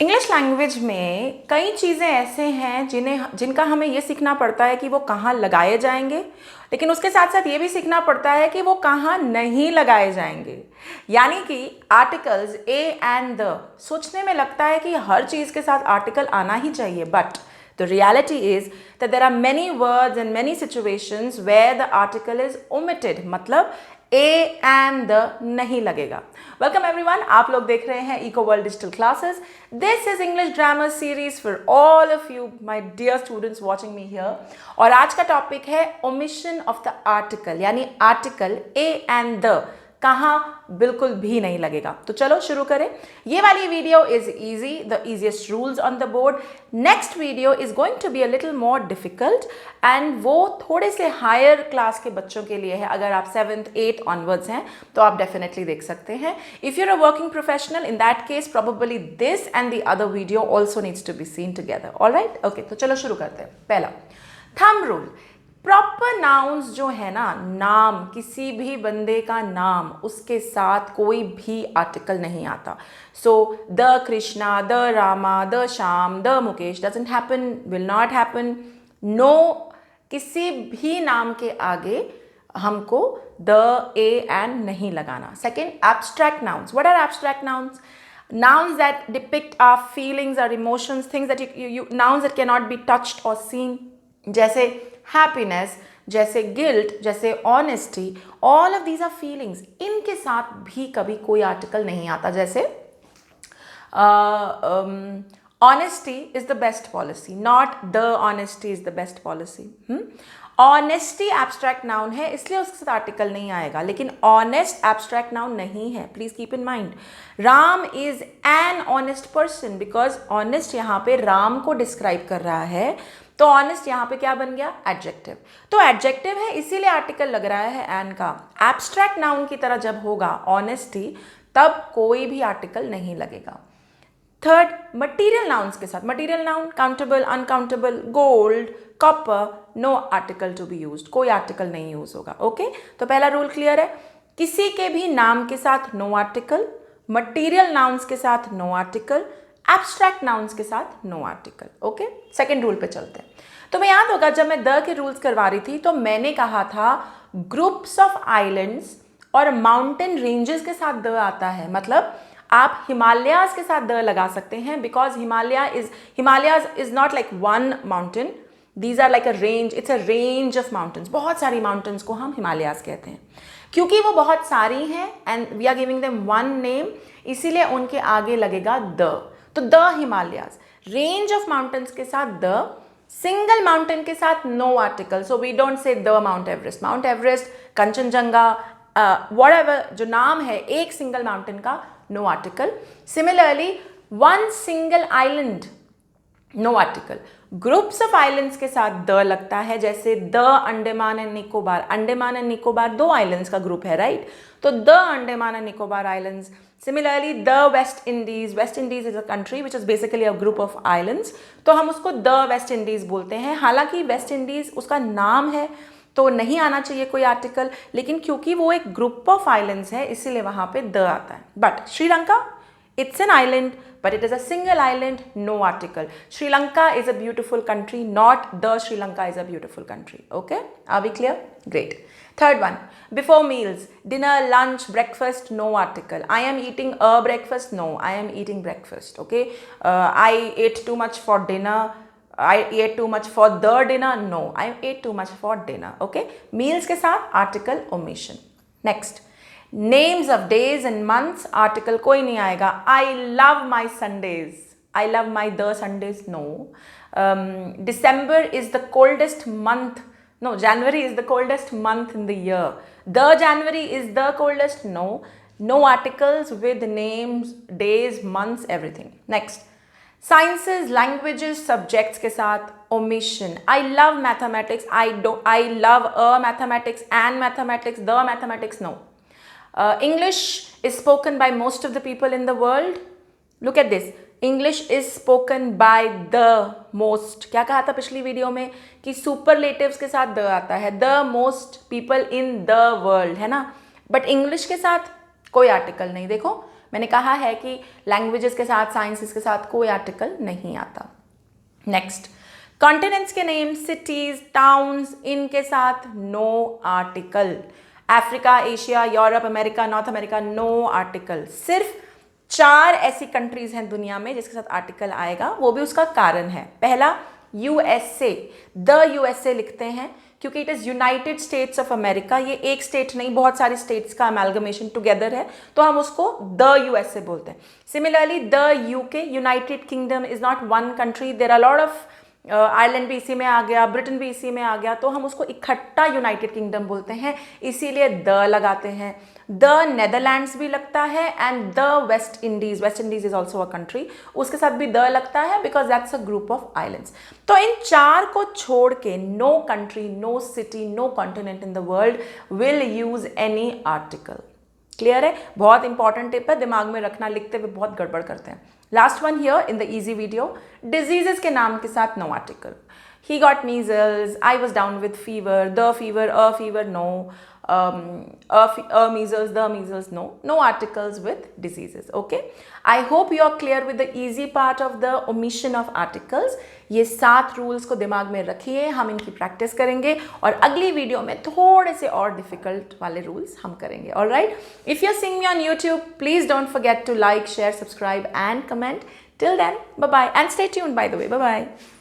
English language में कई चीज़ें ऐसे हैं जिनका हमें ये सीखना पड़ता है कि वो कहाँ लगाए जाएंगे, लेकिन उसके साथ साथ ये भी सीखना पड़ता है कि वो कहाँ नहीं लगाए जाएंगे। यानी कि आर्टिकल्स ए एंड द, सोचने में लगता है कि हर चीज़ के साथ आर्टिकल आना ही चाहिए, but the reality is that there are many words and many situations where the article is omitted, मतलब ए एंड द नहीं लगेगा। वेलकम एवरीवन, आप लोग देख रहे हैं eco world digital classes. This is English grammar series for all of you my dear students watching me here. और आज का टॉपिक है ओमिशन ऑफ द आर्टिकल, यानी आर्टिकल ए एंड द कहाँ बिल्कुल भी नहीं लगेगा। तो चलो शुरू करें। ये वाली video is easy, the easiest rules on the board. Next video is going to be a little more difficult and वो थोड़े से हायर क्लास के बच्चों के लिए है। अगर आप 7th 8th ऑनवर्ड्स हैं तो आप डेफिनेटली देख सकते हैं। If you're a working professional, in that case probably this and the other video also needs to be seen together. Alright, okay, तो चलो शुरू करते हैं। पहला थंब रूल, प्रॉपर नाउन्स जो है ना, नाम, किसी भी बंदे का नाम, उसके साथ कोई भी आर्टिकल नहीं आता। So the Krishna, the Rama, the Shyam, the Mukesh doesn't happen, will not happen. No, किसी भी नाम के आगे हमको द ए एंड नहीं लगाना। Second, abstract nouns. What are abstract nouns? Nouns that depict our feelings, our emotions, things that nouns that cannot be touched or seen, जैसे happiness, जैसे गिल्ट, जैसे honesty, all of these are feelings. इनके साथ भी कभी कोई article नहीं आता। जैसे honesty is the best policy, not the honesty is the best policy. Honesty abstract noun है, इसलिए उसके साथ आर्टिकल नहीं आएगा, लेकिन ऑनेस्ट एब्स्ट्रैक्ट नाउन नहीं है। Please keep in mind, Ram is an honest person, because honest यहाँ पे राम को डिस्क्राइब कर रहा है, तो ऑनेस्ट यहाँ पे क्या बन गया? एडजेक्टिव। तो एडजेक्टिव है, इसीलिए आर्टिकल लग रहा है एन का। एब्स्ट्रैक्ट नाउन की तरह जब होगा ऑनेस्टी, तब कोई भी आर्टिकल नहीं लगेगा। थर्ड, मटीरियल नाउन्स के साथ, material noun countable, uncountable, gold, copper, no article to be used, कोई आर्टिकल नहीं यूज होगा। ओके, तो पहला रूल क्लियर है, किसी के भी नाम के साथ नो आर्टिकल, मटीरियल नाउन्स के साथ नो आर्टिकल, एब्स्ट्रैक्ट नाउन्स के साथ no article. Okay, second rule पे चलते हैं। तो मैं याद होगा जब मैं द के रूल्स करवा रही थी तो मैंने कहा था ग्रुप्स ऑफ आइलैंड्स और माउंटेन रेंजेस के साथ द आता है, मतलब आप हिमालयाज के साथ द लगा सकते हैं, because Himalayas is not like one mountain, these are like a range, it's a range of mountains. बहुत सारी माउंटेन्स को हम हिमालयाज कहते हैं, क्योंकि वो बहुत सारी हैं and we are giving them one name, इसीलिए उनके आगे लगेगा द। तो the Himalayas, range of mountains के साथ द, सिंगल माउंटेन के साथ no article. So we don't say the mount Everest, mount Everest, Kanchenjunga, whatever जो नाम है एक सिंगल माउंटेन का, no article. Similarly one single island, no article. Groups of islands के साथ द लगता है, जैसे the Andaman and Nicobar. Andaman and Nicobar दो आइलैंड्स का ग्रुप है, राइट? तो the Andaman and Nicobar islands. Similarly the West Indies, West Indies is a country which is basically a group of islands, तो हम उसको द वेस्ट इंडीज बोलते हैं। हालांकि वेस्ट इंडीज उसका नाम है तो नहीं आना चाहिए कोई आर्टिकल, लेकिन क्योंकि वो एक ग्रुप ऑफ आइलैंड्स है इसीलिए वहां पे द आता है। But Sri Lanka, it's an island, but it is a single island, no article. Sri Lanka is a beautiful country, not the Sri Lanka is a beautiful country. Okay, are we clear? Great. Third one, before meals, dinner, lunch, breakfast, no article. I am eating a breakfast, no, I am eating breakfast. Okay, I ate too much for dinner, I ate too much for the dinner, no, I ate too much for dinner. Okay, meals के साथ article omission. Next, names of days and months, article कोई नहीं आएगा। I love my Sundays, I love my the Sundays, no. December is the coldest month, no. January is the coldest month in the year, the January is the coldest, no. No articles with names, days, months, everything. Next, sciences, languages, subjects के साथ omission. I love mathematics, I love a mathematics and mathematics, the mathematics, no. English is spoken by most of the people in the world. Look at this. English is spoken by the most. क्या कहा था पिछली video में कि superlatives के साथ the आता है, the most people in the world, है ना? But English के साथ कोई आर्टिकल नहीं। देखो, मैंने कहा है कि लैंग्वेजेस के साथ, साइंसेस के साथ कोई आर्टिकल नहीं आता। नेक्स्ट, कॉन्टिनेंट्स के नेम, सिटीज, टाउन्स, इनके साथ no article. Africa, Asia, Europe, America, north America, no article. सिर्फ 4 ऐसी कंट्रीज हैं दुनिया में जिसके साथ आर्टिकल आएगा, वो भी उसका कारण है। पहला, यूएसए, द यूएसए लिखते हैं क्योंकि it is United states of America. ये एक स्टेट नहीं, बहुत सारी स्टेट्स का अमेलगमेशन टुगेदर है, तो हम उसको द यूएसए बोलते हैं। Similarly the UK, United Kingdom is not one country, there are lot of, Ireland भी इसी में आ गया, ब्रिटेन भी इसी में आ गया, तो हम उसको इकट्ठा यूनाइटेड किंगडम बोलते हैं, इसीलिए द लगाते हैं। द नेदरलैंड्स भी लगता है and the West Indies, West Indies is also a country, उसके साथ भी द लगता है because that's a group of islands. तो इन 4 को छोड़ के no country, no city, no continent in the world will use any article. Clear है? बहुत इंपॉर्टेंट टिप है, दिमाग में रखना, लिखते हुए बहुत गड़बड़ करते हैं। Last one here in the easy video, diseases के नाम के साथ no article. He got measles, I was down with fever, the fever, a fever, no. Measles, the measles, no. No articles with diseases, okay? I hope you are clear with the easy part of the omission of articles. ये 7 rules को दिमाग में रखिए, हम इनकी practice करेंगे और अगली वीडियो में थोड़े से और डिफिकल्ट वाले रूल्स हम करेंगे। Alright, if you are seeing me on YouTube, please don't forget to like, share, subscribe and comment. Till then, bye bye, and stay tuned, by the way. Bye bye.